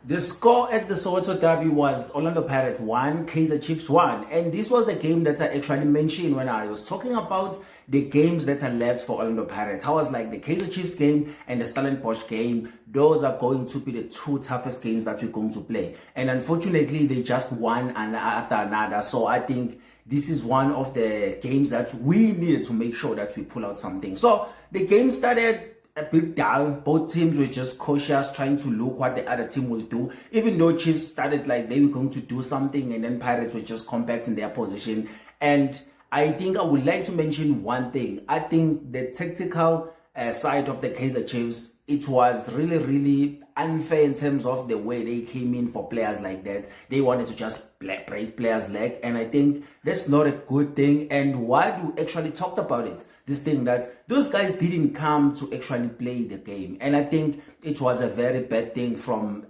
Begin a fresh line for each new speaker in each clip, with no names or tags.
The score at the Soweto Derby was Orlando Pirates 1, Kaizer Chiefs 1. And this was the game that I actually mentioned when I was talking about the games that are left for Orlando Pirates. I was like, the Kaizer Chiefs game and the Stellenbosch game, those are going to be the two toughest games that we're going to play. And unfortunately, they just won after another. So I think this is one of the games that we needed to make sure that we pull out something. So the game started a bit down. Both teams were just cautious, trying to look what the other team will do. Even though Chiefs started like they were going to do something, and then Pirates were just compact in their position. And I think I would like to mention one thing. I think the tactical side of the Kaizer Chiefs, it was really unfair in terms of the way they came in for players like that. They wanted to just break players' leg, and I think that's not a good thing. And Ouaddou actually talked about it, this thing that those guys didn't come to actually play the game. And I think it was a very bad thing from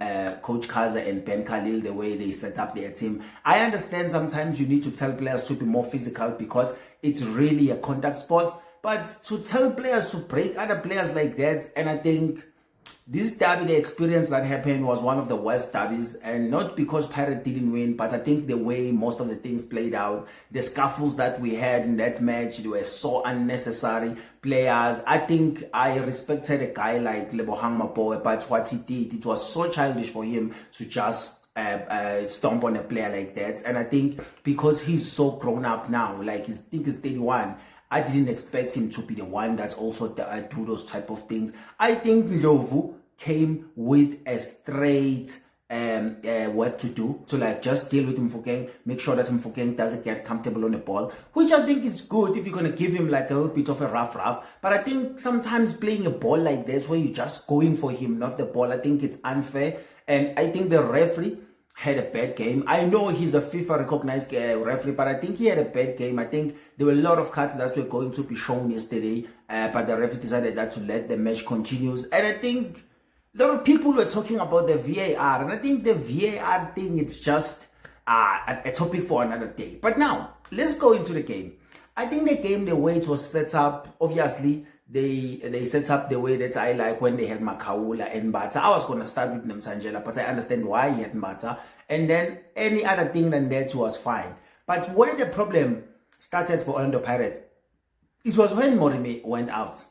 Coach Kaizer and Ben Khalil, the way they set up their team. I understand sometimes you need to tell players to be more physical because it's really a contact sport, but to tell players to break other players like that, and I think this derby, the experience that happened was one of the worst derbies, and not because Pirates didn't win, but I think the way most of the things played out, the scuffles that we had in that match, they were so unnecessary. Players, I think I respected a guy like Lebohang Mapoe, but what he did, it was so childish for him to just stomp on a player like that. And I think because he's so grown up now, like I think he's 31, I didn't expect him to be the one that's also do those type of things. I think Ndlovu came with a straight work to do, to like just deal with Mfokeng, make sure that Mfokeng doesn't get comfortable on the ball, which I think is good if you're going to give him like a little bit of a rough. But I think sometimes playing a ball like that where you're just going for him, not the ball, I think it's unfair. And I think the referee had a bad game. I know he's a FIFA recognized referee, but I think he had a bad game. I think there were a lot of cards that were going to be shown yesterday, but the referee decided that to let the match continue. And I think a lot of people were talking about the VAR, and I think the VAR thing, it's just a topic for another day. But now, let's go into the game. I think the game, the way it was set up, obviously, they set up the way that I like when they had Makaula and Bata. I was going to start with Nemsanjela, but I understand why he had Bata. And then any other thing than that was fine. But where the problem started for Orlando Pirates, it was when Morimi went out.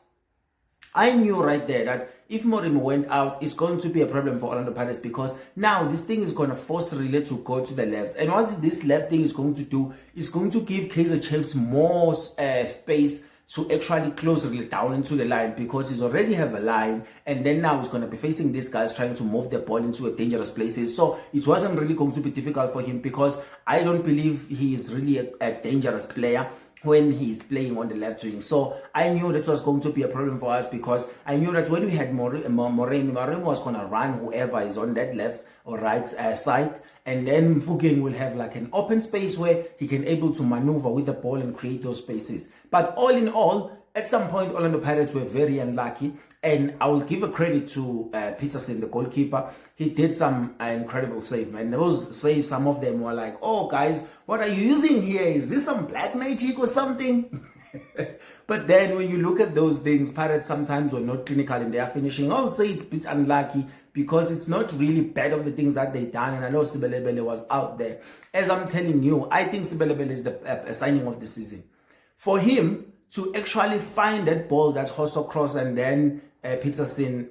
I knew right there that if Morimi went out, it's going to be a problem for Orlando Pirates, because now this thing is going to force Relay to go to the left. And what this left thing is going to do is going to give Kaizer Chiefs more space to actually close Relay down into the line, because he's already have a line, and then now he's going to be facing these guys trying to move the ball into a dangerous places. So it wasn't really going to be difficult for him, because I don't believe he is really a dangerous player when he's playing on the left wing. So I knew that was going to be a problem for us, because I knew that when we had Moremi was going to run whoever is on that left or right side, and then Mfokeng will have like an open space where he can able to maneuver with the ball and create those spaces. But all in all, at some point, Orlando Pirates were very unlucky, and I will give a credit to Peterson, the goalkeeper. He did some incredible save, man. Those saves, some of them were like, oh guys, what are you using here? Is this some black magic or something? But then when you look at those things, Pirates sometimes were not clinical in their finishing. I would say it's a bit unlucky, because it's not really bad of the things that they done. And I know Sebelebele was out there. As I'm telling you, I think Sebelebele is the signing of the season. For him to actually find that ball, that hustle cross, and then Peterson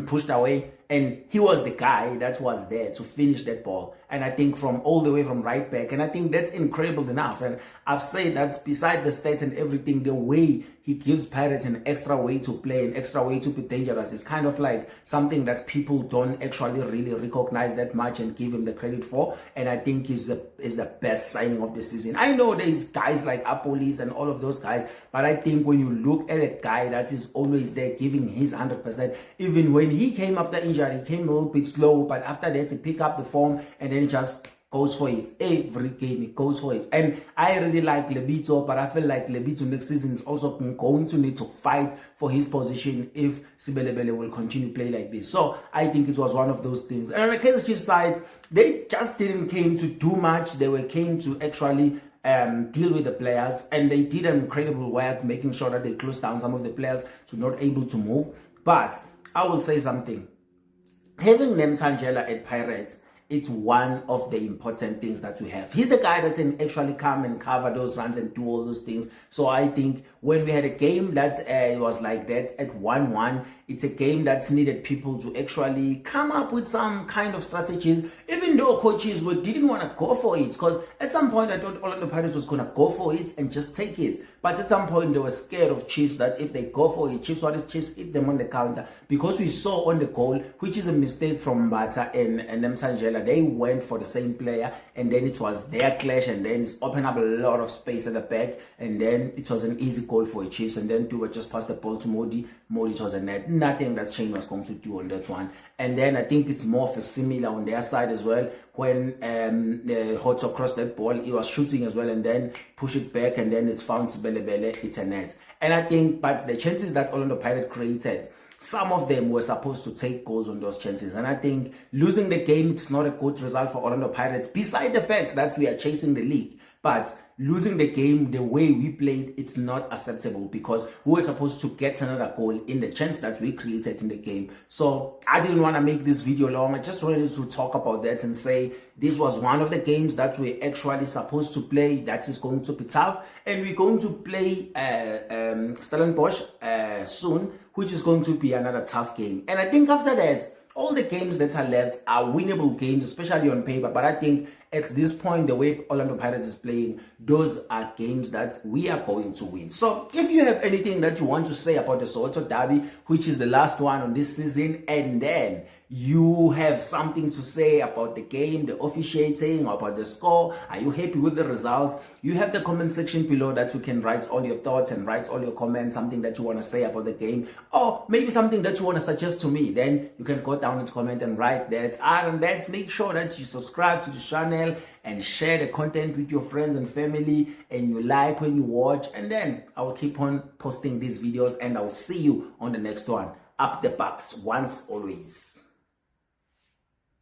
pushed away, and he was the guy that was there to finish that ball. And I think from all the way from right back, and I think that's incredible enough. And I've said that beside the stats and everything, the way he gives Pirates an extra way to play, an extra way to be dangerous, is kind of like something that people don't actually really recognize that much and give him the credit for. And I think is the best signing of the season. I know there's guys like Apolis and all of those guys, but I think when you look at a guy that is always there giving his 100%, even when he came after injury, he came a little bit slow, but after that he picked up the form, and then he just goes for it. Every game he goes for it. And I really like Lebito, but I feel like Lebito next season is also going to need to fight for his position if Sebelebele will continue to play like this. So I think it was one of those things. And on the Kaizer Chiefs side, they just didn't came to do much. They came to actually deal with the players, and they did an incredible work making sure that they closed down some of the players to not able to move. But I will say something. having Nemtsanjela at Pirates, it's one of the important things that we have. He's the guy that can actually come and cover those runs and do all those things. So I think when we had a game that was like that at 1-1, it's a game that needed people to actually come up with some kind of strategies, even though coaches didn't want to go for it. Because at some point I thought Orlando Pirates was going to go for it and just take it. But at some point they were scared of Chiefs, that if they go for it, Chiefs hit them on the counter. Because we saw on the goal, which is a mistake from Mbata and Nemtsanjela, they went for the same player, and then it was their clash, and then it's opened up a lot of space at the back, and then it was an easy goal for the Chiefs, and then Tuba just passed the ball to Modi. It was a net. Nothing that Shane was going to do on that one. And then I think it's more of a similar on their side as well. When Hotto crossed that ball, he was shooting as well, and then push it back, and then it's found Sebelebele, it's a net. And I think, but the chances that Orlando Pirates created, some of them were supposed to take goals on those chances. And I think losing the game, it's not a good result for Orlando Pirates, beside the fact that we are chasing the league. But losing the game the way we played, it's not acceptable, because we were supposed to get another goal in the chance that we created in the game. So I didn't want to make this video long. I just wanted to talk about that and say this was one of the games that we're actually supposed to play that is going to be tough. And we're going to play Stellenbosch soon, which is going to be another tough game. And I think after that, all the games that are left are winnable games, especially on paper. But I think at this point, the way Orlando Pirates is playing, those are games that we are going to win. So if you have anything that you want to say about the Soweto Derby, which is the last one on this season, and then you have something to say about the game, the officiating, about the score, are you happy with the results? You have the comment section below that you can write all your thoughts and write all your comments, something that you want to say about the game, or maybe something that you want to suggest to me. Then you can go down and comment and write that. And that, make sure that you subscribe to the channel and share the content with your friends and family, and you like when you watch. And then I will keep on posting these videos, and I will see you on the next one. Up the Bucs, once, always.